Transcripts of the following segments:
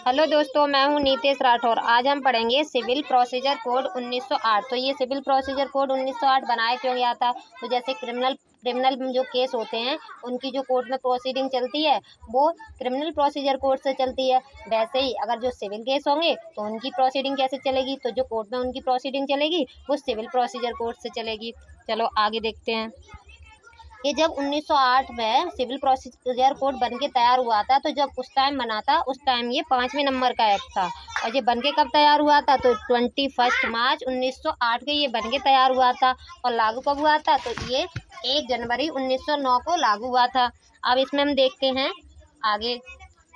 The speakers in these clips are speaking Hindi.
हेलो दोस्तों, मैं हूं नीतेश राठौर। आज हम पढ़ेंगे सिविल प्रोसीजर कोड 1908। तो ये सिविल प्रोसीजर कोड 1908 बनाया क्यों गया था? तो जैसे क्रिमिनल जो केस होते हैं उनकी जो कोर्ट में प्रोसीडिंग चलती है वो क्रिमिनल प्रोसीजर कोड से चलती है। वैसे ही अगर जो सिविल केस होंगे तो उनकी प्रोसीडिंग कैसे चलेगी? तो जो कोर्ट में उनकी प्रोसीडिंग चलेगी वो सिविल प्रोसीजर कोड से चलेगी। चलो आगे देखते हैं। ये जब 1908 में सिविल प्रोसीजर कोड बन के तैयार हुआ था, तो जब उस टाइम बना था उस टाइम ये 5वें नंबर का एक्ट था। और ये बन के कब तैयार हुआ था? तो 21 मार्च 1908 के ये बन के तैयार हुआ था। और लागू कब हुआ था? तो ये 1 जनवरी 1909 को लागू हुआ था। अब इसमें हम देखते हैं आगे।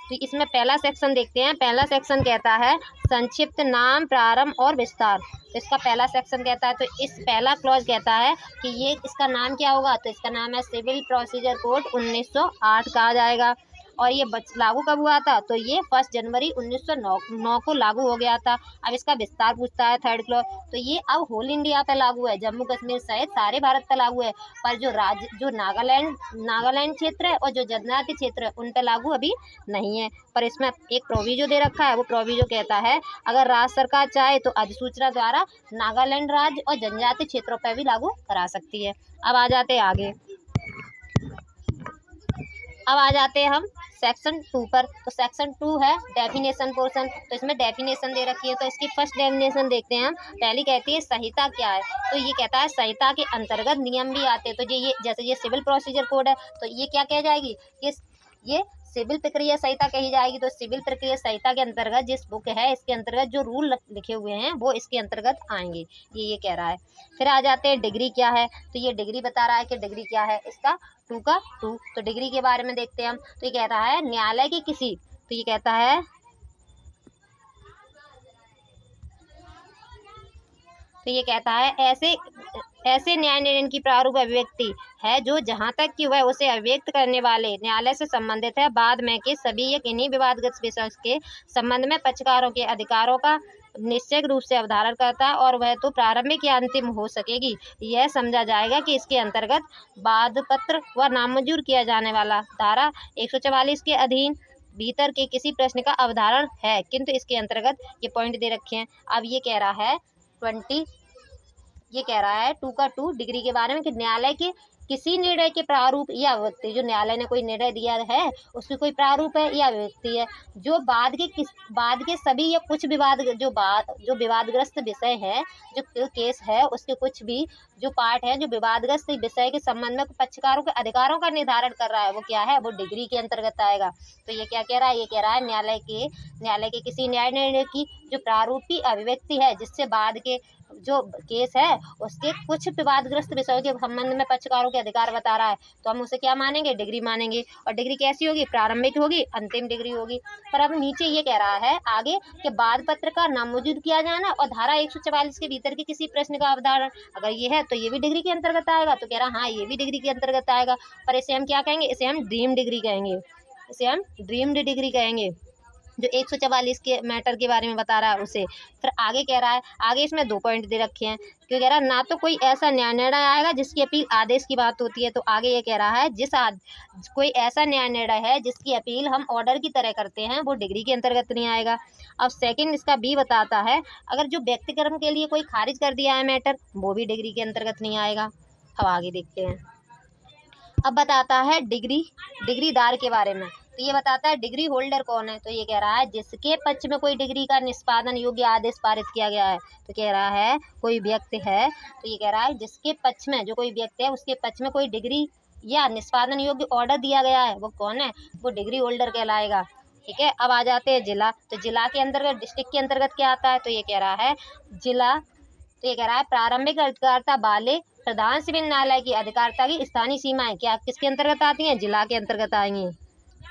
तो इसमें पहला सेक्शन देखते हैं। पहला सेक्शन कहता है संक्षिप्त नाम, प्रारंभ और विस्तार। तो इसका पहला सेक्शन कहता है, तो इस पहला क्लॉज कहता है कि ये इसका नाम क्या होगा? तो इसका नाम है सिविल प्रोसीजर कोड 1908 कहा जाएगा। और ये लागू कब हुआ था? तो ये 1 जनवरी 1909 को लागू हो गया था। अब इसका विस्तार पूछता है थर्ड क्लॉज। तो ये अब होल इंडिया पे लागू है, जम्मू कश्मीर सहित सारे भारत पे लागू है। पर जो नागालैंड क्षेत्र है और जो जनजाति क्षेत्र है उन पे लागू अभी नहीं है। पर इसमें एक प्रोविजो दे रखा है। वो प्रोविजो कहता है अगर राज्य सरकार चाहे तो अधिसूचना द्वारा नागालैंड राज्य और जनजाति क्षेत्रों पर भी लागू करा सकती है। अब आ जाते हैं हम सेक्शन 2 पर। तो सेक्शन 2 है डेफिनेशन पोर्शन। तो इसमें डेफिनेशन दे रखी है। तो इसकी फर्स्ट डेफिनेशन देखते हैं हम। पहली कहती है संहिता क्या है? तो ये कहता है संहिता के अंतर्गत नियम भी आते हैं। तो जैसे ये सिविल प्रोसीजर कोड है तो ये क्या कह जाएगी? ये सिविल प्रक्रिया संहिता कही जाएगी। तो सिविल प्रक्रिया संहिता के अंतर्गत जिस बुक है इसके अंतर्गत जो रूल लिखे हुए हैं वो इसके अंतर्गत आएंगे। ये कह रहा है। फिर आ जाते हैं डिग्री क्या है। तो ये डिग्री बता रहा है कि डिग्री क्या है इसका 2 का 2। तो डिग्री के बारे में देखते हैं हम। तो ये कह रहा है न्यायालय की किसी, तो ये कहता है ऐसे न्याय निर्णय की प्रारूप अभिव्यक्ति है जो जहां तक कि वह उसे अभिव्यक्त करने वाले न्यायालय से संबंधित है, बाद में के सभी या किन्हीं विवादग्रस्त विषय के संबंध में पक्षकारों के अधिकारों का निश्चित रूप से अवधारण करता है और वह तो प्रारंभिक या अंतिम हो सकेगी। यह समझा जाएगा कि इसके अंतर्गत वाद पत्र व नामंजूर किया जाने वाला धारा 144 के अधीन भीतर के किसी प्रश्न का अवधारण है, किंतु इसके अंतर्गत ये पॉइंट दे रखे हैं। अब ये कह रहा है 2 का 2 डिग्री के बारे में कि न्यायालय के किसी निर्णय के प्रारूप या अभिव्यक्ति, जो न्यायालय ने कोई निर्णय दिया है उसकी कोई प्रारूप है या अभिव्यक्ति है जो बाद के सभी या कुछ जो विवादग्रस्त विषय है, जो केस है उसके कुछ भी जो पार्ट है जो विवादग्रस्त विषय के संबंध में पक्षकारों के अधिकारों का निर्धारण कर रहा है वो क्या है? वो डिग्री के अंतर्गत आएगा। तो ये क्या कह रहा है? ये कह रहा है न्यायालय के किसी न्याय निर्णय की जो प्रारूपी अभिव्यक्ति है जिससे बाद के जो केस है उसके कुछ विवादग्रस्त विषयों के संबंध में पक्षकारों के अधिकार बता रहा है, तो हम उसे क्या मानेंगे? डिग्री मानेंगे। और डिग्री कैसी होगी? प्रारंभिक होगी, अंतिम डिग्री होगी। पर अब नीचे ये कह रहा है आगे कि वाद पत्र का नामंजूर किया जाना और धारा 144 के भीतर के किसी प्रश्न का अवधारण अगर ये है तो ये भी डिग्री के अंतर्गत आएगा। तो कह रहा हाँ ये भी डिग्री के अंतर्गत आएगा। पर इसे हम क्या कहेंगे? इसे हम ड्रीम्ड डिग्री कहेंगे, जो 144 के मैटर के बारे में बता रहा है उसे। फिर आगे कह रहा है, आगे इसमें 2 पॉइंट दे रखे हैं। क्यों कह रहा है? ना तो कोई ऐसा न्याय निर्णय आएगा जिसकी अपील आदेश की बात होती है। तो आगे ये कह रहा है कोई ऐसा न्याय निर्णय है जिसकी अपील हम ऑर्डर की तरह करते हैं वो डिग्री के अंतर्गत नहीं आएगा। अब सेकंड इसका बी बताता है अगर जो व्यक्तिक्रम के लिए कोई खारिज कर दिया है मैटर वो भी डिग्री के अंतर्गत नहीं आएगा। अब आगे देखते हैं। अब बताता है डिग्रीदार के बारे में। तो ये बताता है डिग्री होल्डर कौन है? तो ये कह रहा है जिसके पक्ष में कोई डिग्री का निष्पादन योग्य आदेश पारित किया गया है। तो कह रहा है कोई व्यक्ति है, तो ये कह रहा है जिसके पक्ष में जो कोई व्यक्ति है उसके पक्ष में कोई डिग्री या निष्पादन योग्य ऑर्डर दिया गया है वो कौन है? वो डिग्री होल्डर कहलाएगा। ठीक है। अब आ जाते हैं जिला। तो जिला के अंतर्गत डिस्ट्रिक्ट के अंतर्गत क्या आता है? तो ये कह रहा है जिला, तो ये कह रहा है प्रारंभिक अधिकारिता वाले प्रधान सिविल न्यायालय की अधिकारिता की स्थानीय सीमाएं क्या किसके अंतर्गत आती हैं? जिला के अंतर्गत आएंगी।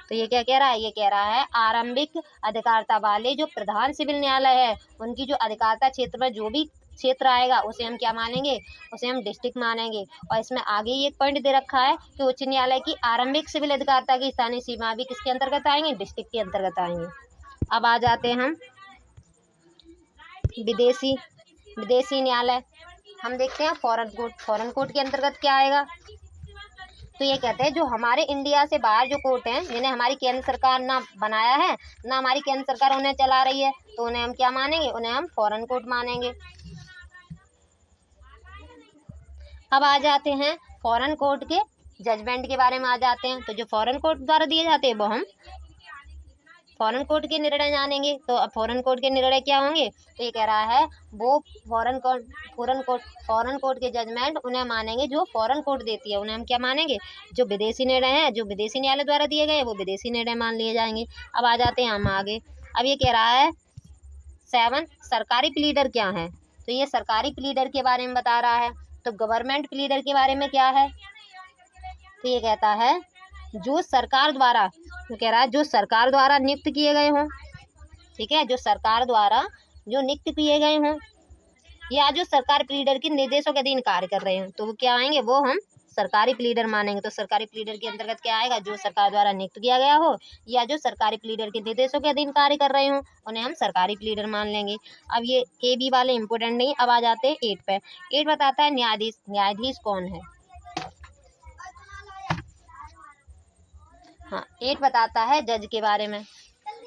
तो ये क्या कह रहा है? ये कह रहा है आरंभिक अधिकारिता वाले जो प्रधान सिविल न्यायालय है उनकी जो अधिकारिता क्षेत्र में जो भी क्षेत्र आएगा उसे हम क्या मानेंगे? उसे हम डिस्ट्रिक्ट मानेंगे। और इसमें आगे ही एक पॉइंट दे रखा है कि उच्च न्यायालय की आरंभिक सिविल अधिकारिता की स्थानीय सीमा भी किसके अंतर्गत आएंगे? डिस्ट्रिक्ट के अंतर्गत आएंगे। अब आ जाते हैं हम विदेशी न्यायालय। हम देखते हैं फॉरेन कोर्ट के अंतर्गत क्या आएगा। तो ये कहते हैं जो हमारे इंडिया से बाहर जो कोर्ट हैं, जिन्हें हमारी केंद्र सरकार ना बनाया है ना हमारी केंद्र सरकार उन्हें चला रही है, तो उन्हें हम क्या मानेंगे, उन्हें हम फॉरेन कोर्ट मानेंगे। अब आ जाते हैं फॉरेन कोर्ट के जजमेंट के बारे में आ जाते हैं। तो जो फॉरेन कोर्ट द्वारा दिए जाते हैं वो हम फॉरेन कोर्ट के निर्णय जानेंगे। तो अब फॉरेन कोर्ट के निर्णय क्या होंगे, तो ये कह रहा है वो फॉरेन कोर्ट के जजमेंट उन्हें मानेंगे जो फॉरेन कोर्ट देती है, उन्हें हम क्या मानेंगे, जो विदेशी निर्णय है, जो विदेशी न्यायालय द्वारा दिए गए वो विदेशी निर्णय मान लिए जाएंगे। अब आ जाते हैं हम आगे। अब ये कह रहा है 7 सरकारी प्लीडर क्या है, तो ये सरकारी प्लीडर के बारे में बता रहा है। तो गवर्नमेंट प्लीडर के बारे में क्या है, तो ये कहता है जो सरकार द्वारा, तो कह रहा है जो सरकार द्वारा नियुक्त किए गए हों, ठीक है, जो सरकार द्वारा जो नियुक्त किए गए हों या जो सरकार प्लीडर के निर्देशों के अधीन कार्य कर रहे हों, तो वो क्या आएंगे, वो हम सरकारी प्लीडर मानेंगे। तो सरकारी प्लीडर के अंतर्गत क्या आएगा, जो सरकार द्वारा नियुक्त किया गया हो या जो सरकारी प्लीडर के निर्देशों के अधीन कार्य कर रहे हों, उन्हें हम सरकारी प्लीडर मान लेंगे। अब ये ए बी वाले इंपोर्टेंट नहीं। अब आ जाते हैं 8 पे। 8 बताता है न्यायाधीश। न्यायाधीश कौन है, हाँ 8 बताता है जज के बारे में।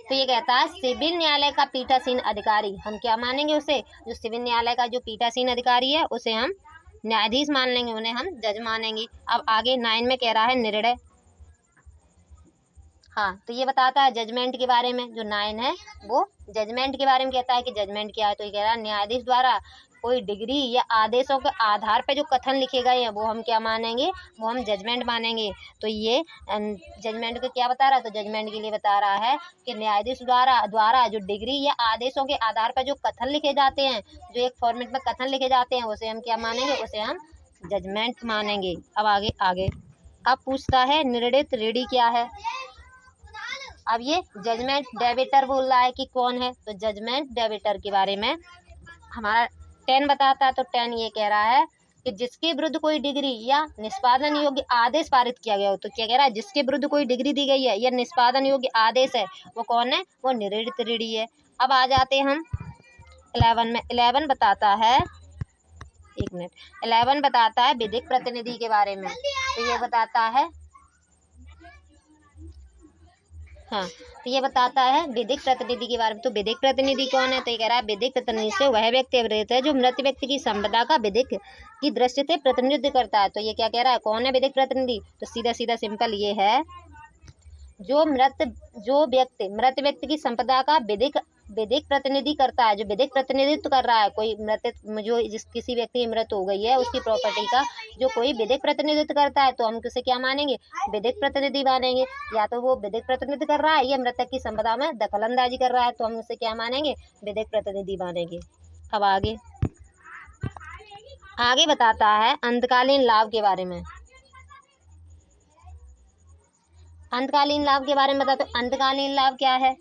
तो ये कहता है सिविल न्यायालय का पीठासीन अधिकारी, हम क्या मानेंगे उसे, जो सिविल न्यायालय का जो पीठासीन अधिकारी है उसे हम न्यायाधीश मान लेंगे, उन्हें हम जज मानेंगे। अब आगे 9 में कह रहा है निर्णय। हाँ तो ये बताता है जजमेंट के बारे में। जो 9 है वो जजमेंट के बारे में कहता है कि जजमेंट क्या है। तो ये कह रहा है न्यायाधीश द्वारा कोई डिग्री या आदेशों के आधार पर जो कथन लिखे गए हैं वो हम क्या मानेंगे, वो हम जजमेंट मानेंगे। तो ये जजमेंट को क्या बता रहा है, तो जजमेंट के लिए बता रहा है कि न्यायाधीश द्वारा जो डिग्री या आदेशों के आधार पर जो कथन लिखे जाते हैं, जो एक फॉर्मेट में कथन लिखे जाते हैं, उसे हम क्या मानेंगे, उसे हम जजमेंट मानेंगे। अब आगे अब पूछता है निर्णित रेडी क्या है। अब ये जजमेंट डेबिटर बोल रहा है कि कौन है, तो जजमेंट डेबिटर के बारे में हमारा 10 बताता है। तो 10 ये कह रहा है कि जिसके विरुद्ध कोई डिग्री या निष्पादन योग्य आदेश पारित किया गया हो, तो क्या कह रहा है, जिसके विरुद्ध कोई डिग्री दी गई है या निष्पादन योग्य आदेश है वो कौन है, वो निर्णित रेडी है। अब आ जाते हम 11 में। 11 बताता है, एक मिनट, 11 बताता है विधिक प्रतिनिधि के बारे में। तो ये बताता है, हाँ तो ये बताता है विधिक प्रतिनिधि के बारे में। तो विधिक प्रतिनिधि कौन है, तो ये कह रहा है विधिक प्रतिनिधि से वह व्यक्ति अवृत है जो मृत व्यक्ति की संपदा का विधिक की दृष्टि से प्रतिनिधित्व करता है। तो ये क्या कह रहा है, कौन है विधिक प्रतिनिधि, तो सीधा सीधा सिंपल ये है जो व्यक्ति मृत व्यक्ति की संपदा का विधिक प्रतिनिधि करता है, जो विधिक प्रतिनिधित्व कर रहा है। कोई किसी व्यक्ति की मृत्यु हो गई है उसकी प्रॉपर्टी का जो कोई विधिक प्रतिनिधित्व करता है, तो हम किसे क्या मानेंगे, विधिक प्रतिनिधि मानेंगे। या तो वो विधिक प्रतिनिधित्व कर रहा है या मृतक की संपदा में दखलंदाजी कर रहा है, तो हम उसे क्या मानेंगे, विधिक प्रतिनिधि मानेंगे। अब आगे बताता है अंतकालीन लाभ के बारे में। अंतकालीन लाभ के बारे में बता। तो अंतकालीन लाभ क्या है,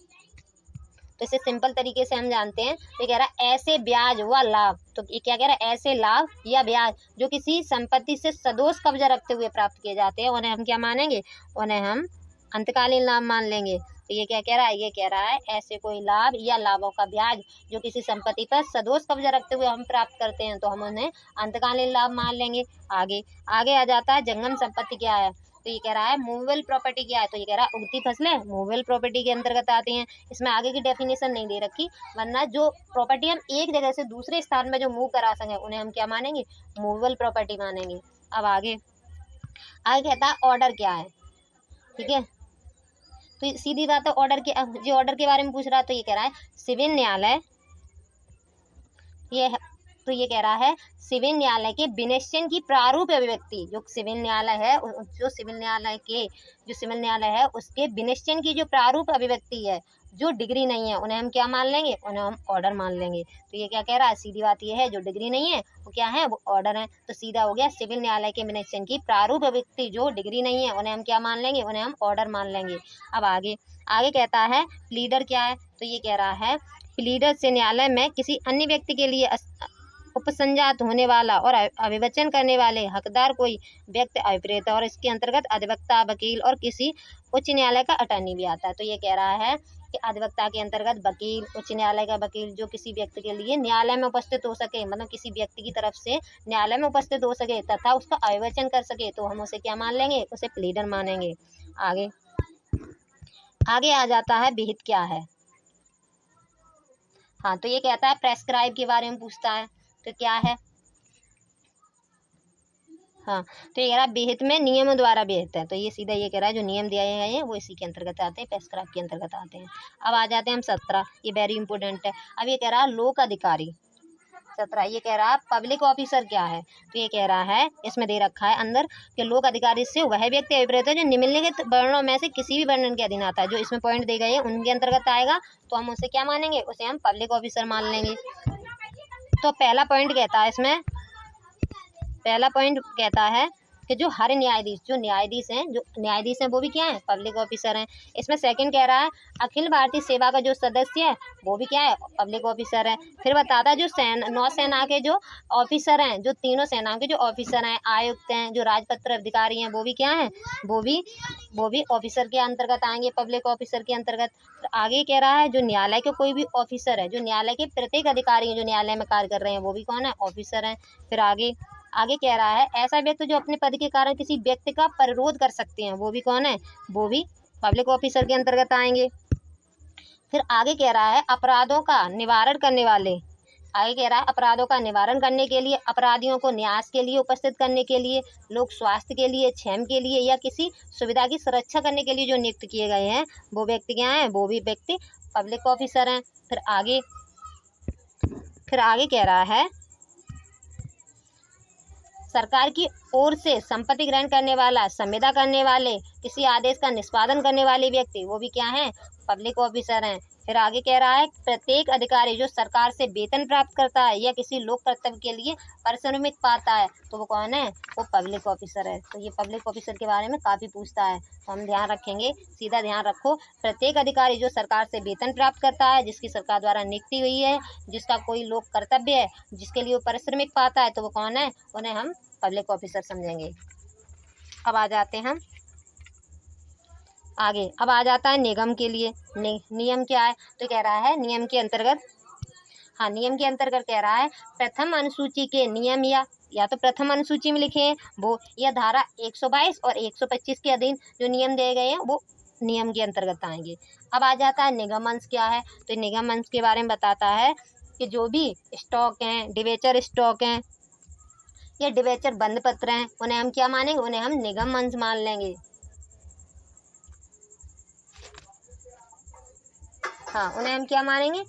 तो इसे सिंपल तरीके से हम जानते हैं। तो कह रहा है ऐसे ब्याज व लाभ, तो ये क्या कह रहा है, ऐसे लाभ या ब्याज जो किसी संपत्ति से सदोष कब्जा रखते हुए प्राप्त किए जाते हैं, उन्हें हम क्या मानेंगे, उन्हें हम अंतकालीन लाभ मान लेंगे। तो ये क्या कह रहा है, ये कह रहा है ऐसे कोई लाभ या लाभों का ब्याज जो किसी संपत्ति पर सदोष कब्जा रखते हुए हम प्राप्त करते हैं, तो हम उन्हें अंतकालीन लाभ मान लेंगे। आगे आ जाता है जंगम संपत्ति क्या है। तो ये कह रहा है मूवेबल प्रॉपर्टी क्या है, तो ये कह रहा है उगती फसलें मूवेबल प्रॉपर्टी के अंतर्गत आती हैं। इसमें आगे की डेफिनेशन नहीं दे रखी, वरना जो प्रॉपर्टी हम एक जगह से दूसरे स्थान में जो मूव करा सकें उन्हें हम क्या मानेंगे, मूवेबल प्रॉपर्टी मानेंगे। अब आगे कहता है ऑर्डर क्या है, ठीक है। तो सीधी बात है ऑर्डर के बारे में पूछ रहा है। तो ये कह रहा है सिविल न्यायालय, ये कह रहा है सिविल न्यायालय के विनिश्चय की प्रारूप अभिव्यक्ति, जो सिविल न्यायालय है उसके विनिश्चय की जो प्रारूप अभिव्यक्ति है, जो डिग्री नहीं है, उन्हें हम क्या मान लेंगे, उन्हें हम ऑर्डर मान लेंगे। तो ये क्या कह रहा है, सीधी बात ये है जो डिग्री नहीं है वो क्या है, वो ऑर्डर है। तो सीधा हो गया सिविल न्यायालय के विनिश्चय की प्रारूप अभिव्यक्ति जो डिग्री नहीं है उन्हें हम क्या मान लेंगे, उन्हें हम ऑर्डर मान लेंगे। अब आगे कहता है प्लीडर क्या है। तो ये कह रहा है प्लीडर से न्यायालय में किसी अन्य व्यक्ति के लिए उपसंजात होने वाला और अभिवचन करने वाले हकदार कोई व्यक्ति अभिप्रेत है, और इसके अंतर्गत अधिवक्ता, वकील और किसी उच्च न्यायालय का अटर्नी भी आता है। तो ये कह रहा है कि अधिवक्ता के अंतर्गत वकील, उच्च न्यायालय का वकील जो किसी व्यक्ति के लिए न्यायालय में उपस्थित हो सके, मतलब किसी व्यक्ति की तरफ से न्यायालय में उपस्थित हो सके तथा उसका अभिवचन कर सके, तो हम उसे क्या मान लेंगे, उसे प्लीडर मानेंगे। आगे आगे आ जाता है विहित क्या है। हाँ, तो ये कहता है प्रेस्क्राइब के बारे में पूछता है, तो क्या है। हाँ, तो ये कह रहा है विहित में नियमों द्वारा विहित है, तो ये सीधा ये कह रहा है जो नियम दिए गए हैं वो इसी के अंतर्गत आते हैं, प्रेस्क्राइब के अंतर्गत आते हैं। अब आ जाते हैं हम 17, ये वेरी इंपॉर्टेंट है। अब ये कह रहा है लोक अधिकारी। 17 ये कह रहा है पब्लिक ऑफिसर क्या है, तो ये कह रहा है इसमें दे रखा है अंदर कि लोक अधिकारी से वह व्यक्ति अभिप्रेत है जो निम्नलिखित वर्णों में से किसी भी वर्णन के अधीन आता है। जो इसमें पॉइंट दे गए हैं उनके अंतर्गत आएगा, तो हम उसे क्या मानेंगे, उसे हम पब्लिक ऑफिसर मान लेंगे। तो पहला पॉइंट कहता है इसमें, पहला पॉइंट कहता है कि जो हर न्यायाधीश, जो न्यायाधीश हैं वो भी क्या है, पब्लिक ऑफिसर हैं। इसमें सेकंड कह रहा है अखिल भारतीय सेवा का जो सदस्य है वो भी क्या है, पब्लिक ऑफिसर है। फिर बताता है जो नौसेना के जो ऑफिसर हैं, जो तीनों सेनाओं के जो ऑफिसर हैं, आयुक्त हैं, जो राजपत्र अधिकारी हैं, वो भी क्या है, वो भी ऑफिसर के अंतर्गत आएंगे, पब्लिक ऑफिसर के अंतर्गत। तो आगे कह रहा है जो न्यायालय के कोई भी ऑफिसर है, जो न्यायालय के प्रत्येक अधिकारी हैं जो न्यायालय में कार्य कर रहे हैं, वो भी कौन है, ऑफिसर हैं। फिर आगे कह रहा है ऐसा व्यक्ति जो अपने पद के कारण किसी व्यक्ति का परिरोध कर सकते हैं, वो भी कौन है, वो भी पब्लिक ऑफिसर के अंतर्गत आएंगे। फिर आगे कह रहा है अपराधों का निवारण करने वाले, आगे कह रहा है अपराधों का निवारण करने के लिए, अपराधियों को न्यास के लिए उपस्थित करने के लिए, लोक स्वास्थ्य के लिए, क्षेम के लिए या किसी सुविधा की सुरक्षा करने के लिए जो नियुक्त किए गए हैं, वो व्यक्ति क्या है, वो भी व्यक्ति पब्लिक ऑफिसर हैं। फिर आगे कह रहा है सरकार की ओर से संपत्ति ग्रहण करने वाला, संविदा करने वाले, किसी आदेश का निष्पादन करने वाले व्यक्ति, वो भी क्या है, पब्लिक ऑफिसर हैं। फिर आगे कह रहा है प्रत्येक अधिकारी जो सरकार से वेतन प्राप्त करता है या किसी लोक कर्तव्य के लिए पारिश्रमिक पाता है, तो वो कौन है, वो पब्लिक ऑफिसर है। तो ये पब्लिक ऑफिसर के बारे में काफ़ी पूछता है, तो हम ध्यान रखेंगे, सीधा ध्यान रखो, प्रत्येक अधिकारी जो सरकार से वेतन प्राप्त करता है, जिसकी सरकार द्वारा नियुक्ति हुई है, जिसका कोई लोक कर्तव्य है, जिसके लिए वो पारिश्रमिक पाता है, तो वो कौन है, उन्हें हम पब्लिक ऑफिसर समझेंगे। अब आ जाते हैं हम आगे। अब आ जाता है निगम के लिए। नियम क्या है, तो कह रहा है नियम के अंतर्गत, हाँ, नियम के अंतर्गत कह रहा है प्रथम अनुसूची के नियम या तो प्रथम अनुसूची में लिखे हैं वो, या धारा 122 और 125 के अधीन जो नियम दिए गए हैं वो नियम के अंतर्गत आएंगे। अब आ जाता है निगम अंश क्या है, तो निगम अंश के बारे में बताता है कि जो भी स्टॉक हैं, डिवेचर स्टॉक हैं या डिवेचर बंद पत्र हैं, उन्हें हम क्या मानेंगे, उन्हें हम निगम अंश मान लेंगे। हाँ, उन्हें हम क्या मानेंगे,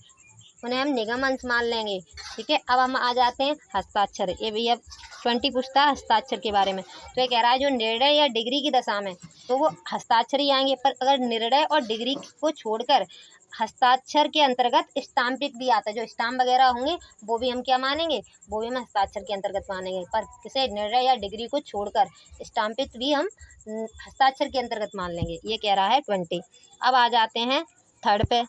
उन्हें हम निगम अंश मान लेंगे। ठीक है, अब हम आ जाते हैं हस्ताक्षर। ये भैया 20 पूछता है हस्ताक्षर के बारे में, तो ये कह रहा है जो निर्णय या डिग्री की दशा में तो वो हस्ताक्षर ही आएंगे, पर अगर निर्णय और डिग्री को छोड़कर हस्ताक्षर के अंतर्गत स्टाम्पित भी आता है, जो स्टाम्प वगैरह होंगे वो भी हम क्या मानेंगे, वो भी हम हस्ताक्षर के अंतर्गत मानेंगे, पर किसे, निर्णय या डिग्री को छोड़कर स्टाम्पित भी हम हस्ताक्षर के अंतर्गत मान लेंगे। ये कह रहा है 20। अब आ जाते हैं थर्ड पे।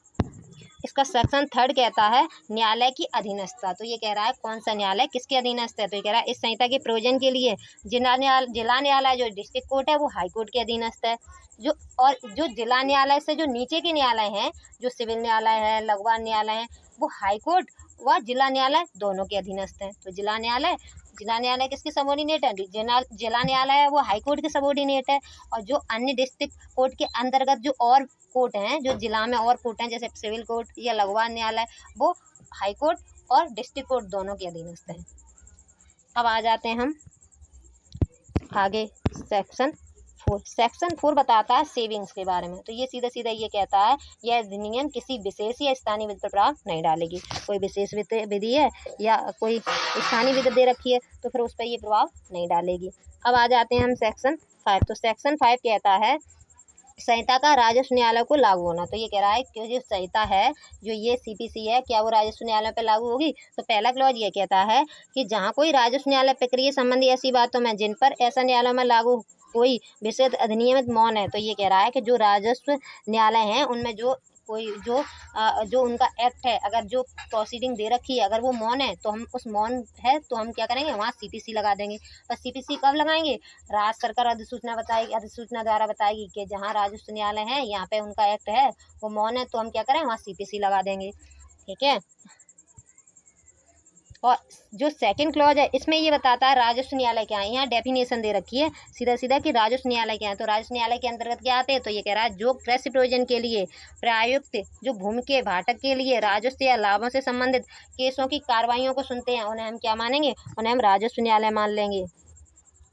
इसका सेक्शन 3 कहता है न्यायालय की अधीनस्थता। तो ये कह रहा है कौन सा न्यायालय किसके अधीनस्थ है, तो ये कह रहा है इस संहिता के प्रयोजन के लिए जिला न्यायालय जो डिस्ट्रिक्ट कोर्ट है वो हाई कोर्ट के अधीनस्थ है, जो जिला न्यायालय से जो नीचे के न्यायालय हैं, जो सिविल न्यायालय है, लघुवाद न्यायालय है, वो हाई कोर्ट व जिला न्यायालय दोनों के अधीनस्थ हैं। तो जिला न्यायालय किसके सबोर्डिनेट है, जिला न्यायालय है वो हाई कोर्ट के सबोर्डिनेट है, और जो अन्य डिस्ट्रिक्ट कोर्ट के अंतर्गत जो और कोर्ट हैं, जो जिला में और कोर्ट हैं जैसे सिविल कोर्ट या लघुवाद न्यायालय, वो हाई कोर्ट और डिस्ट्रिक्ट कोर्ट दोनों के अधीनस्थ हैं। अब आ जाते हैं हम आगे सेक्शन 4 बताता है सेविंग्स के बारे में। तो ये सीधा सीधा ये कहता है यह अधिनियम किसी विशेष या स्थानीय विधि पर प्रभाव नहीं डालेगी। कोई विशेष विधि है या कोई स्थानीय विधि दे रखी है तो फिर उस पर ये प्रभाव नहीं डालेगी। अब आ जाते हैं हम सेक्शन 5। तो सेक्शन 5 कहता है संहिता का राजस्व न्यायालय को लागू होना। तो ये कह रहा है कि जो संहिता है, जो ये सीपीसी है, क्या वो राजस्व न्यायालय पर लागू होगी। तो पहला क्लॉज ये कहता है कि जहाँ कोई राजस्व न्यायालय प्रक्रिया संबंधी ऐसी बातों में जिन पर ऐसा न्यायालय में लागू कोई विशेष अधिनियमित मौन है, तो ये कह रहा है कि जो राजस्व न्यायालय हैं उनमें जो कोई जो उनका एक्ट है, अगर जो प्रोसीडिंग दे रखी है अगर वो मौन है, तो हम उस मौन है तो हम क्या करेंगे, वहाँ CPC लगा देंगे। और CPC कब लगाएंगे, राज्य सरकार अधिसूचना बताएगी, अधिसूचना द्वारा बताएगी कि जहाँ राज्य उच्च न्यायालय है यहाँ पे उनका एक्ट है, वो मौन है, तो हम क्या करें, वहाँ CPC लगा देंगे। ठीक है। और जो सेकंड क्लॉज है इसमें ये बताता है राजस्व न्यायालय क्या है। यहाँ डेफिनेशन दे रखी है सीधा सीधा कि राजस्व न्यायालय क्या है। तो राजस्व न्यायालय के अंतर्गत क्या आते हैं, तो ये कह रहा है जो कृषि प्रयोजन के लिए प्रायुक्त जो भूमि के भाटक के लिए राजस्व या लाभों से संबंधित केसों की कार्रवाइयों को सुनते हैं, उन्हें हम क्या मानेंगे, उन्हें हम राजस्व न्यायालय मान लेंगे।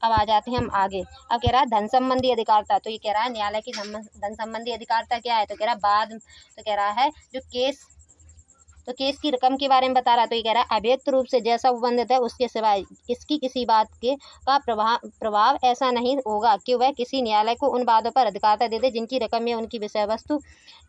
अब आ जाते हैं हम आगे। अब कह रहा है धन संबंधी अधिकारिता। तो ये कह रहा है न्यायालय की धन संबंधी अधिकारिता क्या है, तो कह रहा है बाद, तो कह रहा है जो केस की रकम के बारे में बता रहा है। तो ये कह रहा है अव्यक्त रूप से जैसा उपबंधित है उसके सिवाय इसकी किसी बात के का प्रभाव ऐसा नहीं होगा कि वह किसी न्यायालय को उन बातों पर अधिकारिता दे दे जिनकी रकम या उनकी विषय वस्तु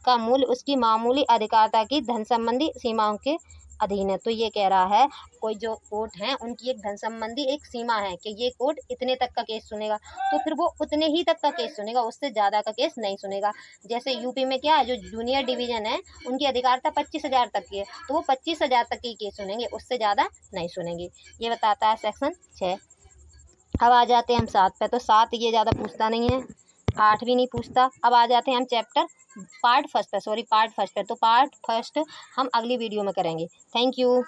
का मूल्य उसकी मामूली अधिकारिता की धन संबंधी सीमाओं के अधीन है। तो ये कह रहा है कोई जो कोर्ट है उनकी एक धन संबंधी एक सीमा है कि ये कोर्ट इतने तक का केस सुनेगा, तो फिर वो उतने ही तक का केस सुनेगा, उससे ज़्यादा का केस नहीं सुनेगा। जैसे यूपी में क्या है, जो जूनियर डिवीज़न है उनकी अधिकारिता 25,000 तक की है, तो वो 25,000 तक के केस सुनेंगे, उससे ज़्यादा नहीं सुनेंगे। ये बताता है सेक्शन 6। अब आ जाते हैं हम 7 पे। तो 7 ये ज़्यादा पूछता नहीं है, 8 भी नहीं पूछता। अब आ जाते हैं हम पार्ट फर्स्ट पे। तो पार्ट फर्स्ट हम अगली वीडियो में करेंगे। Thank you.